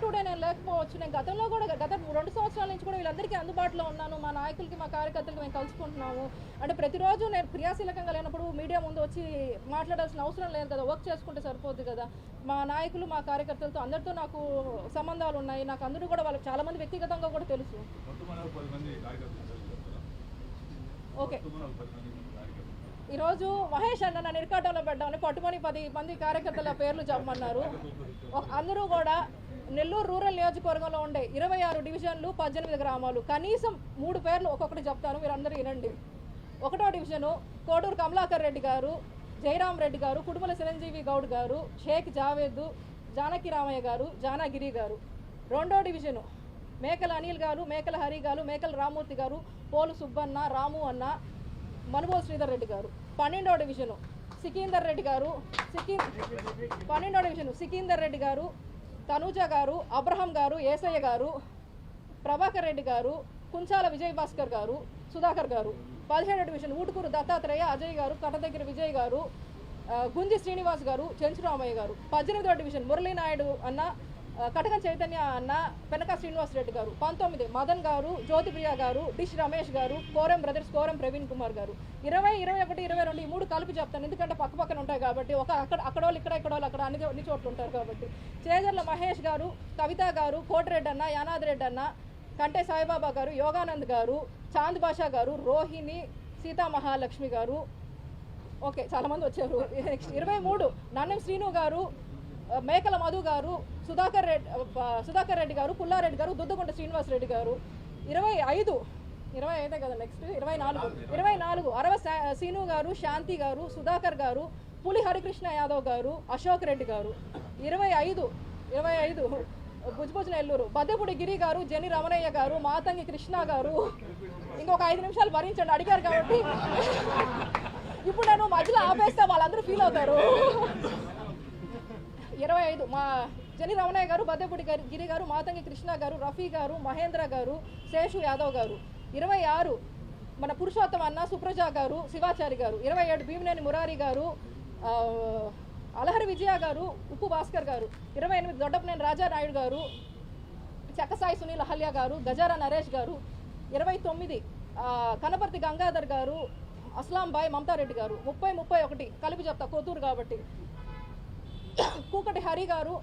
To day నేను లేకపోవచ్చు. నేను గతంలో కూడా గత 2 సంవత్సరాల నుంచి కూడా వీళ్ళందరికీ అందుబాటులో ఉన్నాను. మా నాయకులకి మా కార్యకర్తలకి మేము కలుసుకుంటున్నాము. అంటే ప్రతిరోజు నేను క్రియాశీలకంగా లేనప్పుడు మీడియా ముందు వచ్చి మాట్లాడాల్సిన అవసరం లేదు కదా, వర్క్ చేసుకుంటే సరిపోద్ది కదా. మా నాయకులు మా కార్యకర్తలతో అందరితో నాకు సంబంధాలు ఉన్నాయి. నాకు అందరూ కూడా వాళ్ళకి చాలామంది వ్యక్తిగతంగా కూడా తెలుసు. ఓకే, ఈరోజు మహేష్ అన్న నన్ను ఇరకాటంలో పెట్టామని పట్టుమని 10 మంది కార్యకర్తల పేర్లు చెప్పమన్నారు. అందరూ కూడా నెల్లూరు రూరల్ నియోజకవర్గంలో ఉండే 26 డివిజన్లు 18 గ్రామాలు, కనీసం 3 పేర్లు ఒక్కొక్కటి చెప్తాను, మీరు అందరూ వినండి. 1వ డివిజను కోడూరు కమలాకర్ రెడ్డి గారు, జయరాం రెడ్డి గారు, కుడుమల చిరంజీవి గౌడ్ గారు, షేక్ జావేద్, జానకి రామయ్య గారు, జానాగిరి గారు. 2వ డివిజను మేకల అనిల్ గారు, మేకల హరి గారు, మేకల రామూర్తి గారు, పోలు సుబ్బన్న, రాము అన్న, మనుబోల్ శ్రీధర్ రెడ్డి గారు. 12వ డివిజను సికిందర్ రెడ్డి గారు, 12వ డివిజను సికిందర్ రెడ్డి గారు, తనూజ గారు, అబ్రహం గారు, ఏసయ్య గారు, ప్రభాకర్ రెడ్డి గారు, కుంచాల విజయ్ భాస్కర్ గారు, సుధాకర్ గారు. 17వ డివిజన్ ఊటుకూరు దత్తాత్రేయ, అజయ్ గారు, కటదగిరి విజయ్ గారు, గుంజి శ్రీనివాస్ గారు, చెంచురామయ్య గారు. 18వ డివిజన్ మురళీనాయుడు అన్న, కటకం చైతన్య అన్న, పెనక శ్రీనివాస్ రెడ్డి గారు. 19 మదన్ గారు, జ్యోతిప్రియ గారు, డిష్ రమేష్ గారు, కోరం బ్రదర్స్, కోరం ప్రవీణ్ కుమార్ గారు. 20, 21, 22 ఈ 3 కలిపి చెప్తాను, ఎందుకంటే పక్కపక్కన ఉంటాయి కాబట్టి. అక్కడ వాళ్ళు ఇక్కడ వాళ్ళు అక్కడ అన్ని చోట్ల ఉంటారు కాబట్టి. చేజర్ల మహేష్ గారు, కవిత గారు, కోటిరెడ్డి అన్న, యానాద్ రెడ్డి అన్న, కంటే సాయిబాబా గారు, యోగానంద్ గారు, చాంద్ బాషా గారు, రోహిణి, సీతా మహాలక్ష్మి గారు. ఓకే, చాలామంది వచ్చారు. 23 నన్నం శ్రీను గారు, మేకల మధు గారు, సుధాకర్ రెడ్డి గారు, పుల్లారెడ్డి గారు, దుద్దగుంట శ్రీనివాస్ రెడ్డి గారు. 25 కదా, నెక్స్ట్ 24 అరవ సీను గారు, శాంతి గారు, సుధాకర్ గారు, పులి హరికృష్ణ యాదవ్ గారు, అశోక్ రెడ్డి గారు. 25 భుజ్భుజ్ నెల్లూరు బద్దెపూడి గిరి గారు, జని రమణయ్య గారు, మాతంగి కృష్ణ గారు. ఇంకొక 5 నిమిషాలు భరించండి, అడిగారు కాబట్టి. ఇప్పుడు నేను మధ్యలో ఆపేస్తే వాళ్ళందరూ ఫీల్ అవుతారు. 25 మా జని రమణయ్య గారు, బద్దెపూడి గిరి గారు, మాతంగి కృష్ణ గారు, రఫీ గారు, మహేంద్ర గారు, శేషు యాదవ్ గారు. 26 మన పురుషోత్తమ అన్న, సుప్రజ గారు, శివాచారి గారు. 27 భీమినేని మురారి గారు, అలహరి విజయ గారు, ఉప్పు భాస్కర్ గారు. 28 దొడ్డపనేని రాజానాయుడు గారు, చెక్కసాయి సునీల్ అహల్య గారు, గజారా నరేష్ గారు. 29 కనపర్తి గంగాధర్ గారు, అస్లాంబాయ్ మమతారెడ్డి గారు. 30, 31 కలిపి చెప్తా, కొత్తూరు కాబట్టి. కూకటి హరి గారు,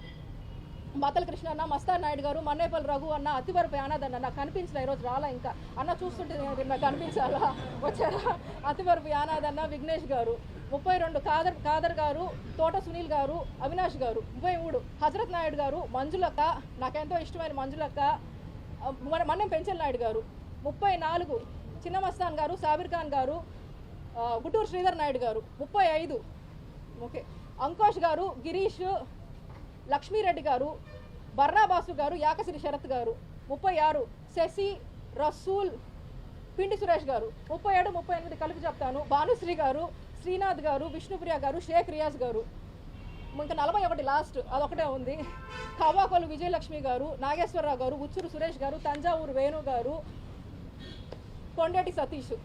మతల కృష్ణ అన్న, మస్తార్ నాయుడు గారు, మన్నేపల్లి రఘు అన్న, అతివరపు యానాద్ అన్న. నాకు కనిపించలే, ఈరోజు రాలా ఇంకా. అన్న చూస్తుంటే నాకు కనిపించాలా, వచ్చారా? అతివరపు యానాద్ అన్న, విఘ్నేష్ గారు. 32 కాదర్ గారు, తోట సునీల్ గారు, అవినాష్ గారు. 33 హజరత్ నాయుడు గారు, మంజులక్క, నాకెంతో ఇష్టమైన మంజులక్క, మన్నం పెంచల్ నాయుడు గారు. 34 చిన్న మస్తాన్ గారు, సాబిర్ ఖాన్ గారు, గుంటూరు శ్రీధర్ నాయుడు గారు. 35 ఓకే అంకోష్ గారు, గిరీష్, లక్ష్మీరెడ్డి గారు, బర్నాబాసు గారు, యాకసిరి శరత్ గారు. 36 శశి, రసూల్, పిండి సురేష్ గారు. 37, 38 కలిపి చెప్తాను, భానుశ్రీ గారు, శ్రీనాథ్ గారు, విష్ణుప్రియ గారు, షేక్ రియాజ్ గారు. ఇంకా 41 లాస్ట్, అదొకటే ఉంది. కవ్వాకొలు విజయలక్ష్మి గారు, నాగేశ్వరరావు గారు, ఉచ్చూరు సురేష్ గారు, తంజావూరు వేణు గారు, కొండేటి సతీష్.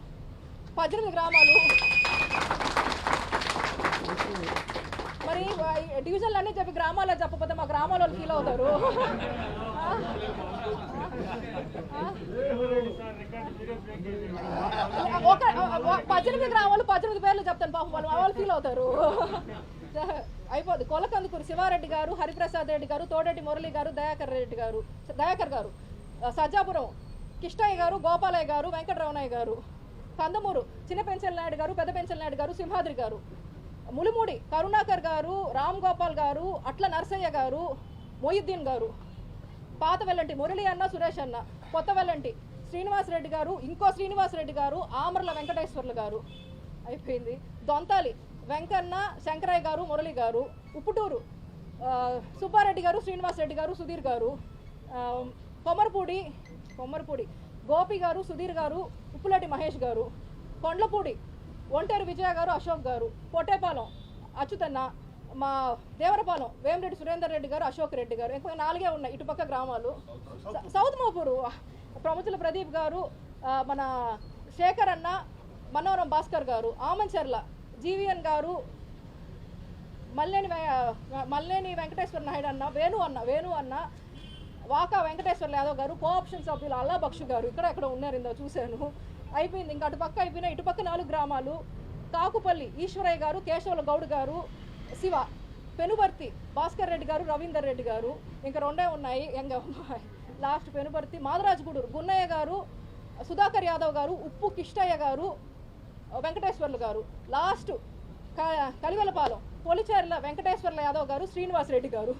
18 గ్రామాలు. మరి డివిజన్లు అన్నీ చెప్పి గ్రామాల్లో చెప్పకపోతే మా గ్రామాల వాళ్ళు ఫీల్ అవుతారు. 18 గ్రామాలు 18 పేర్లు చెప్తాను, పాపం వాళ్ళు ఫీల్ అవుతారు. అయిపోద్ది. కొలకందుకూరు శివారెడ్డి గారు, హరిప్రసాద్ రెడ్డి గారు, తోడేటి మురళి గారు, దయాకర్ గారు. సజ్జాపురం కిష్టయ్య గారు, గోపాలయ్య గారు, వెంకటరమణయ్య గారు. కందమూరు చిన్న పెంచల్ నాయుడు గారు, పెద్ద పెంచల్ నాయుడు గారు, సింహాద్రి గారు. ములుమూడి కరుణాకర్ గారు, రామ్ గోపాల్ గారు, అట్ల నరసయ్య గారు, మొయిద్దీన్ గారు. పాత వెల్లంటి మురళి అన్న, సురేష్ అన్న. కొత్త వెల్లంటి శ్రీనివాస్ రెడ్డి గారు, ఇంకో శ్రీనివాస్ రెడ్డి గారు, ఆమర్ల వెంకటేశ్వర్లు గారు. అయిపోయింది. దొంతాలి వెంకన్న, శంకరయ్య గారు, మురళి గారు. ఉప్పుటూరు సుబ్బారెడ్డి గారు, శ్రీనివాస్ రెడ్డి గారు, సుధీర్ గారు. కొమ్మరపూడి గోపి గారు, సుధీర్ గారు, ఉప్పులటి మహేష్ గారు. కొండ్లపూడి ఒంటేరు విజయ గారు, అశోక్ గారు. పొట్టేపాలెం అచ్యుతన్న, మా దేవరపాలెం వేమిరెడ్డి సురేందర్ రెడ్డి గారు, అశోక్ రెడ్డి గారు. ఇంకా 4 ఉన్నాయి ఇటుపక్క గ్రామాలు. సౌత్ మోపూరు ప్రముఖుల ప్రదీప్ గారు, మన శేఖర్ అన్న, మనోరం భాస్కర్ గారు. ఆమంచర్ల జీవీఎన్ గారు, మల్లేని వెంకటేశ్వర నాయుడు అన్న, వేణు అన్న. వాకా వెంకటేశ్వర్ల యాదవ్ గారు, కోఆప్షన్ సభ్యులు అల్లా బక్షు గారు ఇక్కడ ఉన్నారు, ఇందా చూశాను. అయిపోయింది. ఇంకా అటుపక్క అయిపోయినా ఇటుపక్క 4 గ్రామాలు. కాకుపల్లి ఈశ్వరయ్య గారు, కేశవుల గౌడ్ గారు, శివ, పెనుబర్తి భాస్కర్ రెడ్డి గారు, రవీందర్ రెడ్డి గారు, ఇంకా 2 ఉన్నాయి. లాస్ట్ పెనుబర్తి, మాదరాజగూడూరు గున్నయ్య గారు, సుధాకర్ యాదవ్ గారు, ఉప్పు కిష్టయ్య గారు, వెంకటేశ్వర్లు గారు. లాస్ట్ కలివెలపాలెం పొలిచేర్ల వెంకటేశ్వర్ల యాదవ్ గారు, శ్రీనివాస్ రెడ్డి గారు.